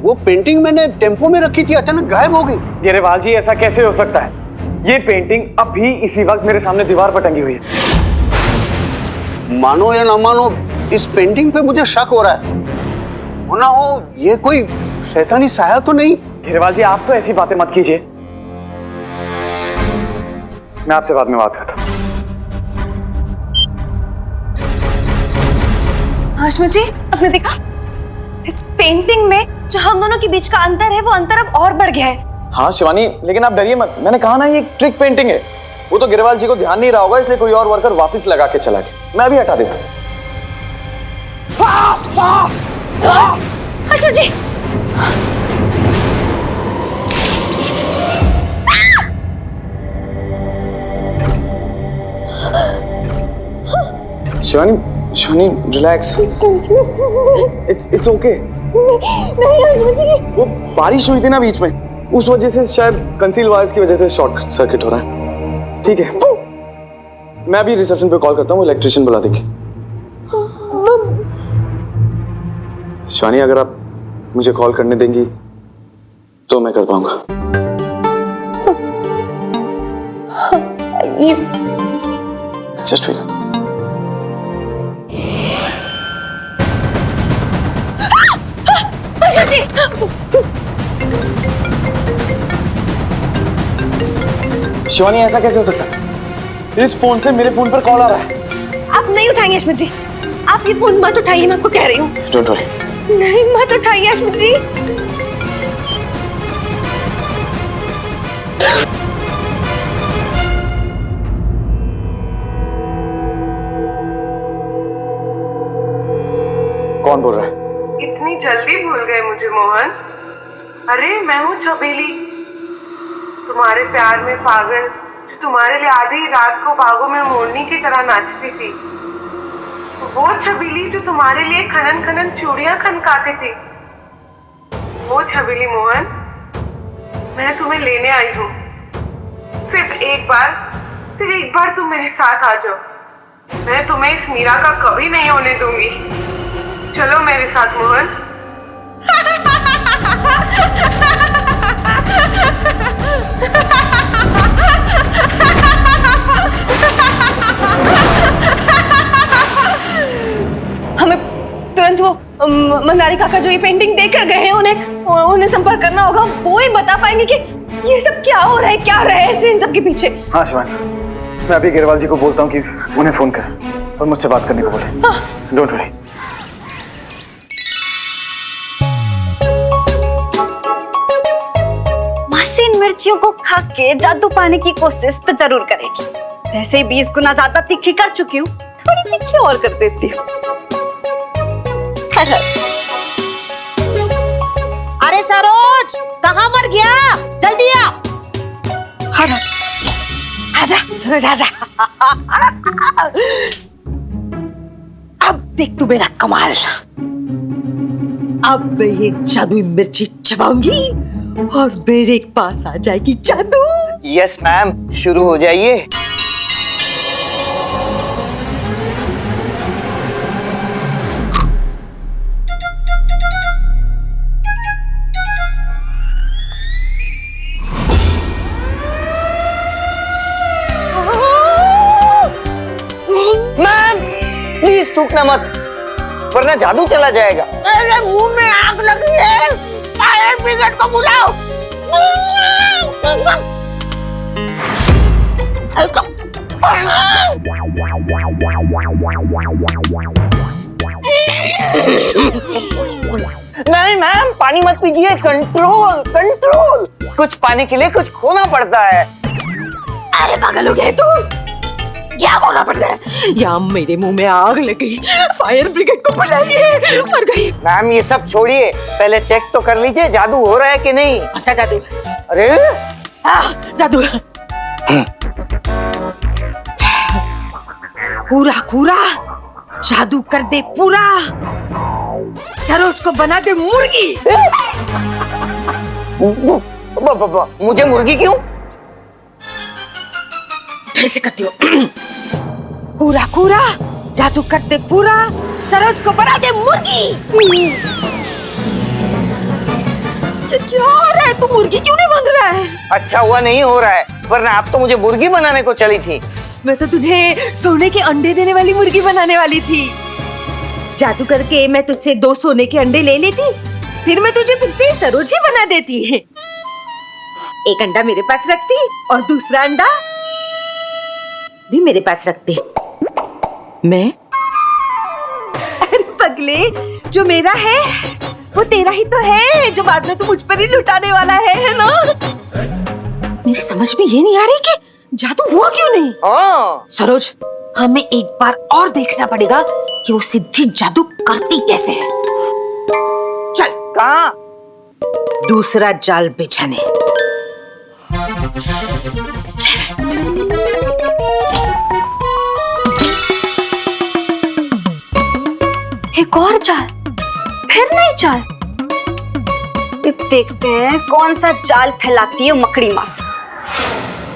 वो पेंटिंग मैंने टेम्पो में रखी थी, अचानक गायब हो गई। गिरेवाल जी, ऐसा कैसे हो सकता है? ये पेंटिंग अभी इसी वक्त मेरे सामने दीवार पर टंगी हुई है। मानो या ना मानो, इस पेंटिंग पे मुझे शक हो रहा है। हो ना हो ये कोई शैतानी साया तो नहीं? गिरेवाल जी, आप तो ऐसी बातें मत कीजिए। मैं आपसे बाद में बात करता हूँ। हाशमी जी, आपने देखा इस पेंटिंग में जो हम दोनों के बीच का अंतर है, वो अंतर अब और बढ़ गया है। हाँ शिवानी, लेकिन आप डरिए मत। मैंने कहा ना, ये एक ट्रिक पेंटिंग है। वो तो गिरेवाल जी को ध्यान नहीं रहा होगा, इसलिए कोई और वर्कर वापस लगा के चला गया। मैं अभी हटा देता हूँ। Hashmi ji, Shivani, Shivani relax. It's okay. नहीं हाशमी जी, वो बारिश हुई थी ना बीच में, उस वजह से शायद कंसील वायर्स की वजह से शॉर्ट सर्किट हो रहा है। ठीक है, मैं अभी रिसेप्शन पे कॉल करता हूँ, इलेक्ट्रिशियन बुला देंगे। शिवानी, अगर आप मुझे कॉल करने देंगी तो मैं कर पाऊंगा। Just wait. शिवानी, ऐसा कैसे हो सकता है? इस फोन से मेरे फोन पर कॉल आ रहा है। आप नहीं उठाएंगे हाशमी जी, आप ये फोन मत उठाइए, मैं आपको कह रही हूँ। Don't worry. नहीं, मत उठाइए हाशमी जी। कौन बोल रहा है? इतनी जल्दी भूल गए मुझे मोहन? अरे मैं हूँ छबीली, तुम्हारे प्यार में पागल, जो तुम्हारे लिए आधी रात को बागों में मोरनी की तरह नाचती थी। वो छबीली जो तुम्हारे लिए खनन खनन चूड़ियां खनकाती थी। वो छबीली मोहन, मैं तुम्हें लेने आई हूँ। सिर्फ एक बार तुम मेरे साथ आ जाओ। मैं तुम्हें इस मीरा का कभी नहीं होने दूंगी। चलो मेरे साथ मोहन। हमें तुरंत वो मंदारी काका जो ये पेंटिंग देखकर गए हैं, उन्हें संपर्क करना होगा। वो ही बता पाएंगे कि ये सब क्या हो रहा है, क्या रहस्य इन सब के पीछे। हाँ शिवानी, मैं अभी गिरवाल जी को बोलता हूँ कि उन्हें फोन करें और मुझसे बात करने को बोले। Don't worry. मासी इन मिर्चियों को खा के जादू पाने की कोशिश तो जरूर करेगी। वैसे ही 20 गुना ज्यादा तीखी कर चुकी हूँ, थोड़ी तीखी और कर देती हूँ। अरे सरोज, कहाँ मर गया? जल्दी आ। आजा सरोज, आजा। अब देख तू मेरा कमाल। अब मैं ये जादुई मिर्ची चबाऊंगी और मेरे पास आ जाएगी जादू। यस मैम, शुरू हो जाइए। मैम प्लीज थूकना मत, वरना जादू चला जाएगा। मेरे मुंह में आग लगी है, फायर ब्रिगेड को बुलाओ। नहीं मैम, पानी मत पीजिए। कंट्रोल कंट्रोल, कुछ पाने के लिए कुछ खोना पड़ता है। अरे पागल हो गए तू? क्या खोना पड़ता है? या मेरे मुंह में आग लगी, फायर ब्रिगेड को बुलाइए, मर गई। मैम ये सब छोड़िए, पहले चेक तो कर लीजिए जादू हो रहा है कि नहीं। अच्छा जादू? अरे जादू। पूरा पूरा जादू कर दे पूरा, सरोज को बना दे मुर्गी। मुझे मुर्गी क्यों? कैसे करती हो? पूरा पूरा जादू कर दे पूरा, सरोज को बना दे मुर्गी। क्या हो रहा है? तू मुर्गी क्यों नहीं बन रहा है? अच्छा हुआ नहीं हो रहा है, वरना आप तो मुझे मुर्गी बनाने को चली थी। मैं तो तुझे सोने के अंडे देने वाली मुर्गी बनाने वाली थी। जादू करके मैं तुझसे 2 सोने के अंडे ले लेती, फिर मैं तुझे फिर से सरोजी बना देती। एक अंडा मेरे पास रखती और दूसरा अंडा भी मेरे पास रखती। मैं अरे पगले, जो मेरा है वो तेरा ही तो है, जो बाद में तू मुझ पर ही लुटाने वाला है ना? मेरी समझ में ये नहीं आ रही कि जादू हुआ क्यों नहीं। सरोज, हमें एक बार और देखना पड़ेगा कि वो सिद्धि जादू करती कैसे है। चल कहाँ? दूसरा जाल बिछाने। एक और जाल, फिर नई जाल। अब देखते हैं कौन सा जाल फैलाती है मकड़ी मास।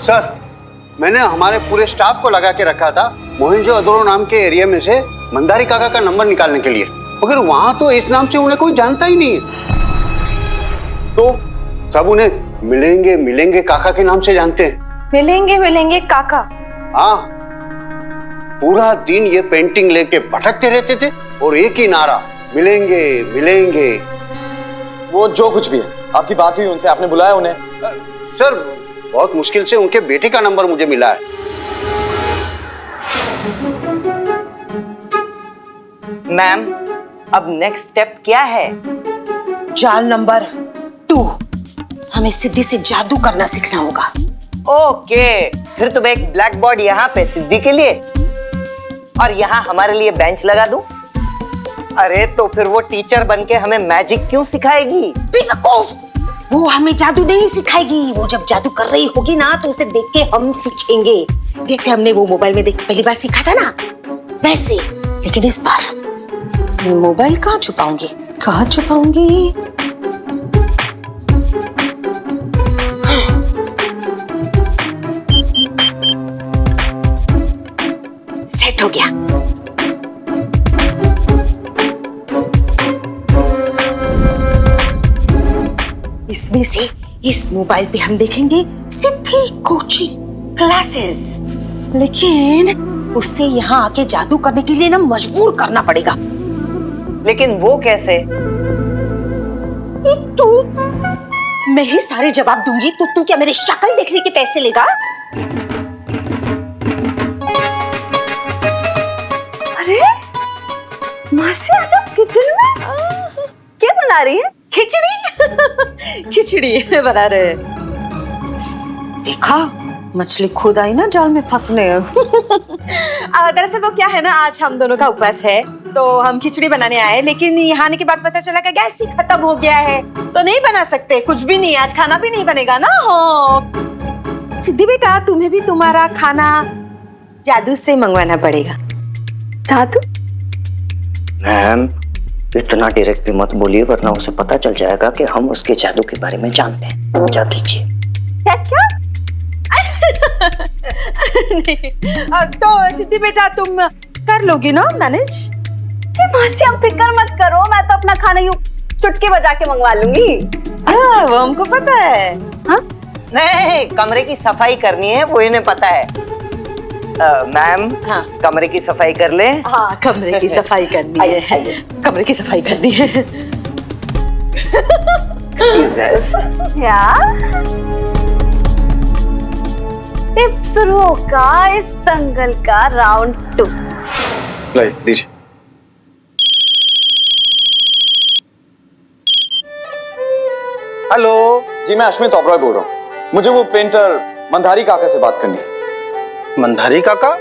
सर, मैंने हमारे पूरे स्टाफ को लगा के रखा था मोहनजोदड़ो नाम के एरिया में से मंदारी काका का नंबर निकालने के लिए, मगर वहां तो इस नाम से उन्हें कोई जानता ही नहीं है। तो सब उन्हें मिलेंगे मिलेंगे काका के नाम से जानते हैं। मिलेंगे मिलेंगे काका? हाँ, पूरा दिन ये पेंटिंग लेके भटकते रहते थे और एक ही नारा, मिलेंगे मिलेंगे। वो जो कुछ भी है, आपकी बात हुई उनसे, आपने बुलाया उन्हें? सर, बहुत मुश्किल से उनके बेटे का नंबर मुझे मिला है। मैम, अब नेक्स्ट स्टेप क्या है? जाल नंबर 2, हमें सिद्धि से जादू करना सीखना होगा। ओके, फिर तुम एक ब्लैक बोर्ड यहाँ पे सिद्धि के लिए और यहाँ हमारे लिए बेंच लगा दूं। अरे तो फिर वो टीचर बनके हमें मैजिक क्यों सिखाएगी? बेवकूफ, वो हमें जादू नहीं सिखाएगी। वो जब जादू कर रही होगी ना तो उसे देख के हम सीखेंगे, जैसे हमने वो मोबाइल में देख पहली बार सीखा था ना, वैसे। लेकिन इस बार मैं मोबाइल कहाँ छुपाऊंगी? कहाँ छुपाऊंगी? सेट हो गया। इसमें से इस मोबाइल पे हम देखेंगे सिद्धि कोचिंग क्लासेस, लेकिन उसे यहाँ आके जादू करने के लिए ना मजबूर करना पड़ेगा। लेकिन वो कैसे? तू, मैं ही सारे जवाब दूंगी तो तू क्या मेरी शक्ल देखने के पैसे लेगा? अरे मासी, आज आप किचन में क्या बना रही है? खिचड़ी। खिचड़ी बना रहे हैं। देखा, मछली खुद आई ना जाल में फंसने। दरअसल वो क्या है ना, आज हम दोनों का उपवास है तो हम खिचड़ी बनाने आए, लेकिन यहाँ आने के बाद पता चला कि गैस ही खत्म हो गया है तो नहीं बना सकते, कुछ भी नहीं, आज खाना भी नहीं बनेगा ना। हाँ सिद्धि बेटा, तुम्हें भी तुम्हारा खाना जादू से मंगवाना पड़ेगा। जादू? मैम, इतना डायरेक्ट भी मत बोलिए, वरना उसे पता चल जाएगा कि हम उसके जादू के बारे में जानते हैं। जा कीजिए। क्या क्या? तो सिद्धि बेटा, तुम कर लोगी ना मैनेज? मासी, आप फिक्र मत करो, मैं तो अपना खाना यूं चुटकी बजा के मंगवा लूंगी। वो हमको पता है। हाँ? नहीं, कमरे की सफाई करनी है, वो इन्हें पता है। मैम, हाँ। कमरे की सफाई कर ले। हाँ, कमरे की सफाई करनी है। कमरे की सफाई करनी है। क्या टिप शुरू होगा इस दंगल का राउंड 2। लाइए, दीजिए। हेलो जी, मैं अश्विन ओबरॉय बोल रहा हूँ। मुझे वो पेंटर मंदारी काका से बात करनी है। मंदारी काका?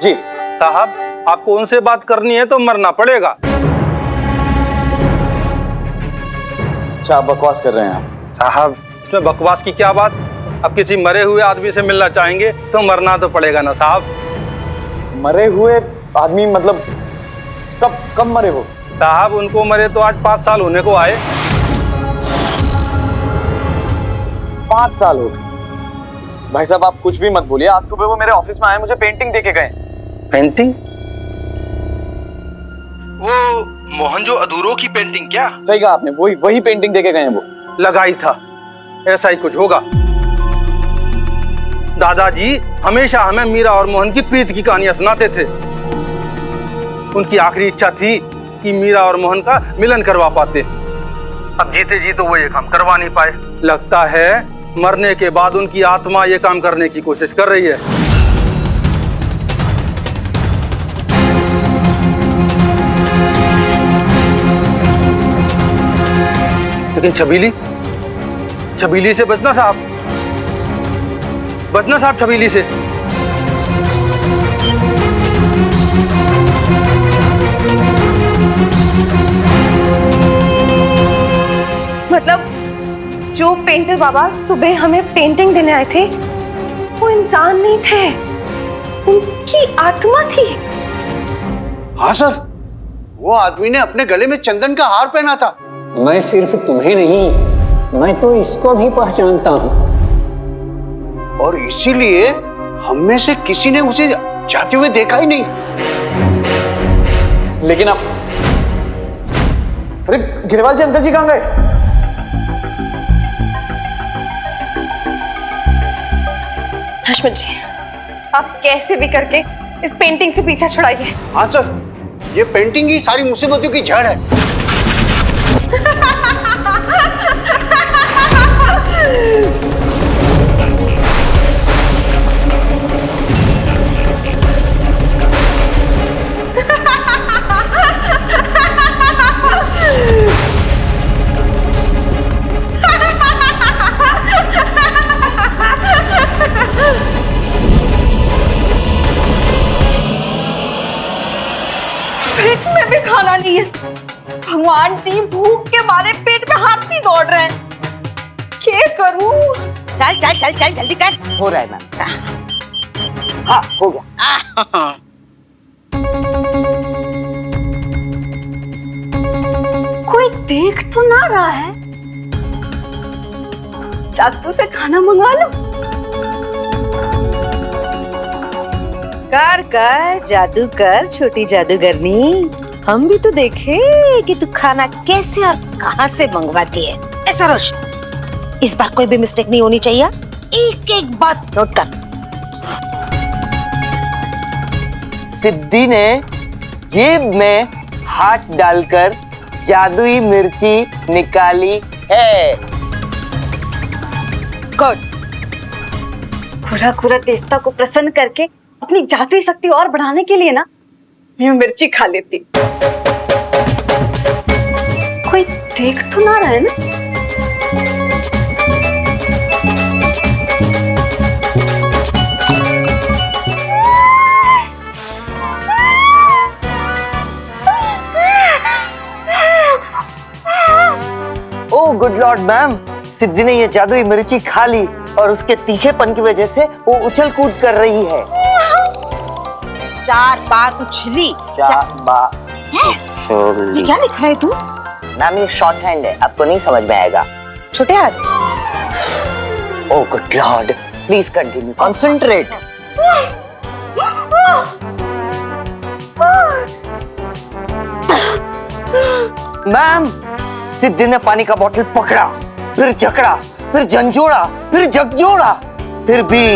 जी साहब, आपको उनसे बात करनी है तो मरना पड़ेगा। अच्छा, आप बकवास कर रहे हैं आप? साहब, इसमें बकवास की क्या बात? अब किसी मरे हुए आदमी से मिलना चाहेंगे तो मरना तो पड़ेगा ना साहब। मरे हुए आदमी मतलब कब मरे हो? साहब, उनको मरे तो आज 5 साल होने को आए। 5 साल हो गए? भाई साहब, आप कुछ भी मत बोलिए। आज सुबह वो मेरे ऑफिस में आए, मुझे पेंटिंग देके गए। पेंटिंग? वो मोहनजोदड़ो की पेंटिंग क्या? सही कहा आपने, वही पेंटिंग देके गए हैं वो। लगा ही था ऐसा ही कुछ होगा। दादाजी हमेशा हमें मीरा और मोहन की प्रीत की कहानियां सुनाते थे। उनकी आखिरी इच्छा थी कि मीरा और मोहन का मिलन करवा पाते। अब जीते जी तो वो ये काम करवा नहीं पाए। लगता है मरने के बाद उनकी आत्मा ये काम करने की कोशिश कर रही है। लेकिन छबीली से बचना साहब, छबीली से। मतलब जो पेंटर बाबा सुबह हमें पेंटिंग देने आए थे वो इंसान नहीं थे, उनकी आत्मा थी। हाँ सर, वो आदमी ने अपने गले में चंदन का हार पहना था। मैं सिर्फ तुम्हें नहीं, मैं तो इसको भी पहचानता हूँ। और इसीलिए हम में से किसी ने उसे जाते हुए देखा ही नहीं। लेकिन अब अरे गिरवाल जी, अंकल जी कहाँ गए? हशमत जी, आप कैसे भी करके इस पेंटिंग से पीछा छुड़ाइए। हाँ सर, ये पेंटिंग ही सारी मुसीबतों की जड़ है। फ्रिज में भी खाना नहीं है। भगवान जी, भूख के मारे पेट में हाथी दौड़ रहे हैं। क्या करूं? चल चल चल चल जल्दी कर। हो रहा है मैम। हाँ हो गया। कोई देख तो ना रहा है? जादू से खाना मंगवा लो। कर कर जादू कर छोटी जादूगरनी, हम भी तो देखे कि तू खाना कैसे और कहां से मंगवाती है। ऐसा रोश, इस बार कोई भी मिस्टेक नहीं होनी चाहिए। एक एक बात नोट कर। सिद्धि ने जेब में हाथ डालकर जादुई मिर्ची निकाली है। गुड। पूरा देवता को प्रसन्न करके अपनी जादुई शक्ति और बढ़ाने के लिए ना मैं मिर्ची खा लेती। कोई देख तो ना रहा है ना? ओह गुड लॉर्ड मैम, सिद्धि ने ये जादुई मिर्ची खा ली और उसके तीखेपन की वजह से वो उछल कूद कर रही है। 4 बार उछली। ये क्या लिख रहा है तू? मैम ये शॉर्ट हैंड है, आपको नहीं समझ में आएगा। छोटे हाथ। Oh good lord, please continue, concentrate. Ma'am, Siddhi ने पानी का बोतल पकड़ा, फिर जकड़ा, फिर झंझोड़ा, फिर झकझोड़ा, फिर भी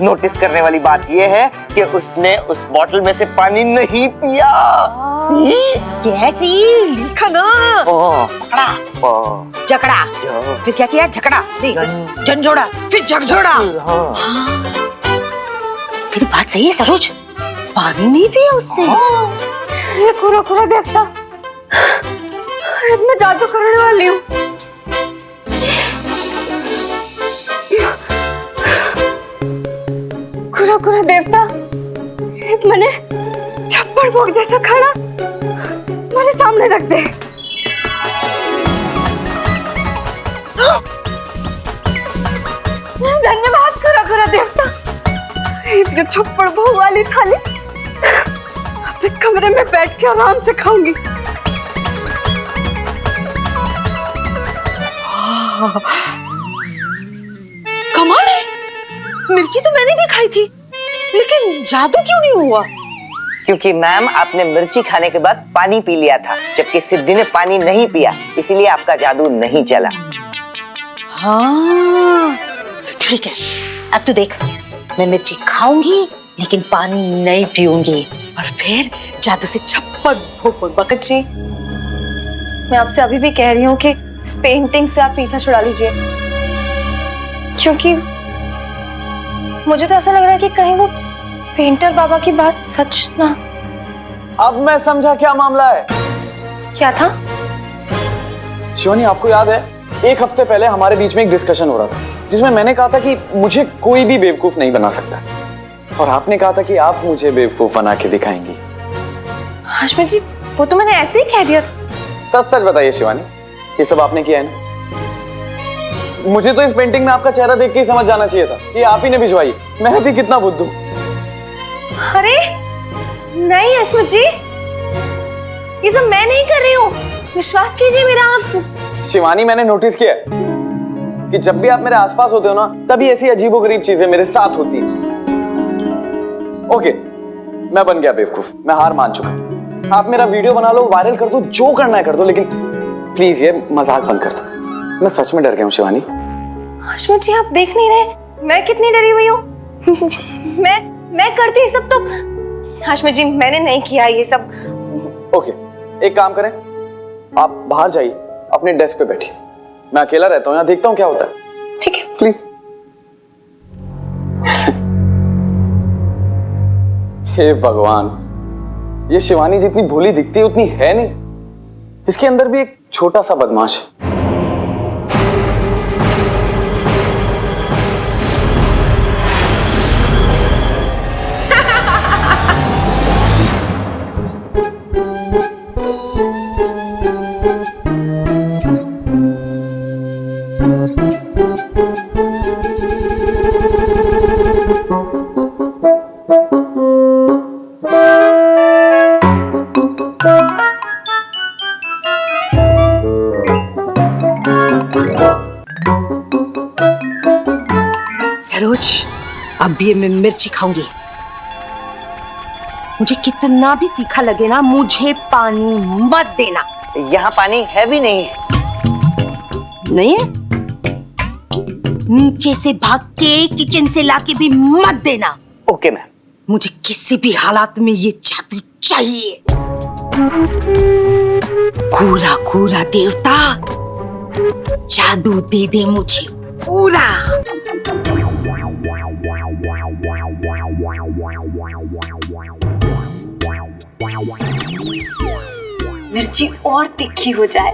नोटिस करने वाली बात यह है कि उसने उस बोतल में से पानी नहीं पिया। कैसी लिखा ना? पकड़ा, जकड़ा, फिर क्या किया? झकड़ा, झंझोड़ा, फिर झकझोड़ा। तेरी बात सही है सरोज, पानी नहीं पिया उसने। ये पूरा देखता, मैं जादू करने वाली हूँ। पूरा देवता मैंने छप्पड़ भोग जैसा खड़ा मेरे सामने रख दे। धन्यवाद पूरा देवता। ये छप्पड़ भोग वाली थाली अपने कमरे में बैठ के आराम से खाऊंगी। कमाल है, मिर्ची तो मैंने भी खाई थी, लेकिन जादू क्यों नहीं हुआ? क्योंकि मैम आपने मिर्ची खाने के बाद पानी पी लिया था, जबकि सिद्धि ने पानी नहीं पिया, इसीलिए आपका जादू नहीं चला। हाँ ठीक है, अब तू देख, मैं मिर्ची खाऊंगी लेकिन पानी नहीं पीऊंगी और फिर जादू से छप्पड़ भोग बकत जी। मैं आपसे अभी भी कह रही हूँ कि इस पेंटिंग से आप पीछा छुड़ा लीजिए, क्योंकि मुझे तो ऐसा लग रहा है कि कहीं वो पेंटर बाबा की बात सच ना। अब मैं समझा क्या मामला है। क्या था? शिवानी, आपको याद है एक हफ्ते पहले हमारे बीच में एक डिस्कशन हो रहा था जिसमें मैंने कहा था कि मुझे कोई भी बेवकूफ नहीं बना सकता, और आपने कहा था कि आप मुझे बेवकूफ बना के दिखाएंगी। हाशमी जी, वो तो मैंने ऐसे ही कह दिया था। सच सच बताइए शिवानी, ये सब आपने किया है ना? मुझे तो इस पेंटिंग में आपका चेहरा देख के ही समझ जाना चाहिए था कि आप ही ने भिजवाई। मैं भी कितना बुद्धू। अरे नहीं हाशमी जी, ये सब मैं नहीं कर रही हूँ, विश्वास कीजिए मेरा आप। शिवानी, मैंने नोटिस किया है कि जब भी आप मेरे आसपास होते हो ना, तभी ऐसी अजीबोगरीब चीजें मेरे साथ होती हैं। ओके, मैं बन गया बेवकूफ, मैं हार मान चुका। आप मेरा वीडियो बना लो, वायरल कर दो, जो करना है कर दो, लेकिन प्लीज ये मजाक बंद कर दो। मैं सच में डर गया हूँ शिवानी। हाशमी जी, आप देख नहीं रहे मैं कितनी डरी हुई हूँ। मैं करती ये सब तो। हाशमी जी, मैंने नहीं किया ये सब। ओके, एक काम करें, आप बाहर जाइए, अपने डेस्क पे बैठिए, मैं अकेला रहता हूँ यहाँ, देखता हूँ क्या होता है। ठीक है, प्लीज। हे भगवान, ये शिवानी जितनी भोली दिखती है उतनी है नहीं, इसके अंदर भी एक छोटा सा बदमाश है। सरोज, अब भी मैं मिर्ची खाऊंगी। मुझे कितना भी तीखा लगे ना, मुझे पानी मत देना। यहाँ पानी है भी नहीं है। नहीं है? नीचे से भाग के किचन से लाके भी मत देना। Okay ma'am. मुझे किसी भी हालात में ये जादू चाहिए। पूरा पूरा देवता, जादू दे दे मुझे पूरा। मिर्ची और तीखी हो जाए।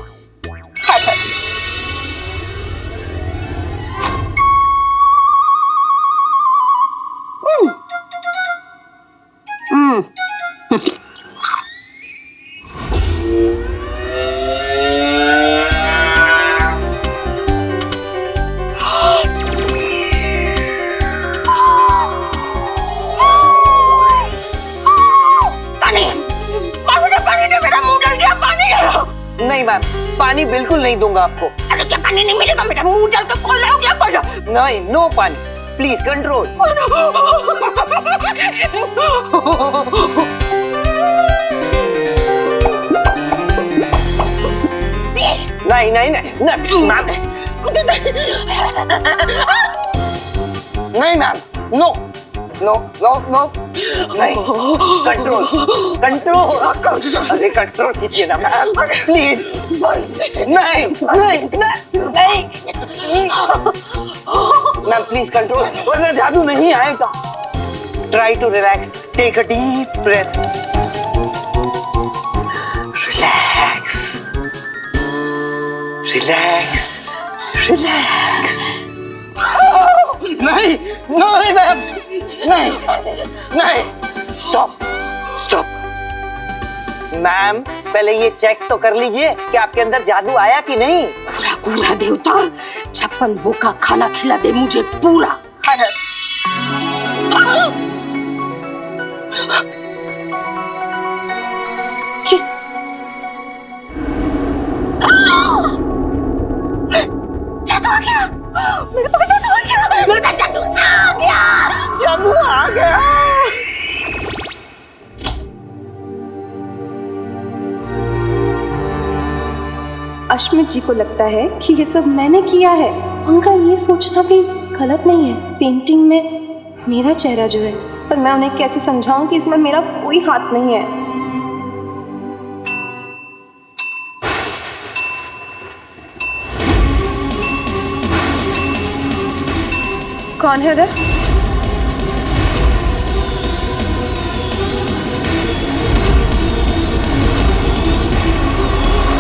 नहीं मैम, पानी बिल्कुल नहीं दूंगा आपको। अरे क्या पानी नहीं मिलेगा? मेरा मुंह जल तो खोल रहा हूँ, क्या खोल रहा हूँ? नहीं, नो पानी, प्लीज कंट्रोल। नहीं नहीं नहीं मैम, नहीं ma'am, no no no no, नहीं, कंट्रोल कंट्रोल, अरे कंट्रोल कीजिए ना मैम, प्लीज। नहीं नहीं नहीं मैम, प्लीज कंट्रोल, वरना जादू नहीं आएगा। Try to relax, take a deep breath, relax relax relax. नहीं नहीं मैम, नहीं नहीं, स्टॉप स्टॉप मैम, पहले ये चेक तो कर लीजिए कि आपके अंदर जादू आया कि नहीं। पूरा पूरा देवता, 56 भोग का खाना खिला दे मुझे पूरा। जादू आ गया, मेरे पास जादू आ गया, मेरे पास जादू आ गया, जादू आ गया। अश्मित जी को लगता है कि ये सब मैंने किया है, उनका ये सोचना भी गलत नहीं है। पेंटिंग में मेरा चेहरा जो है, पर मैं उन्हें कैसे समझाऊं कि इसमें मेरा कोई हाथ नहीं है। कौन है उधर?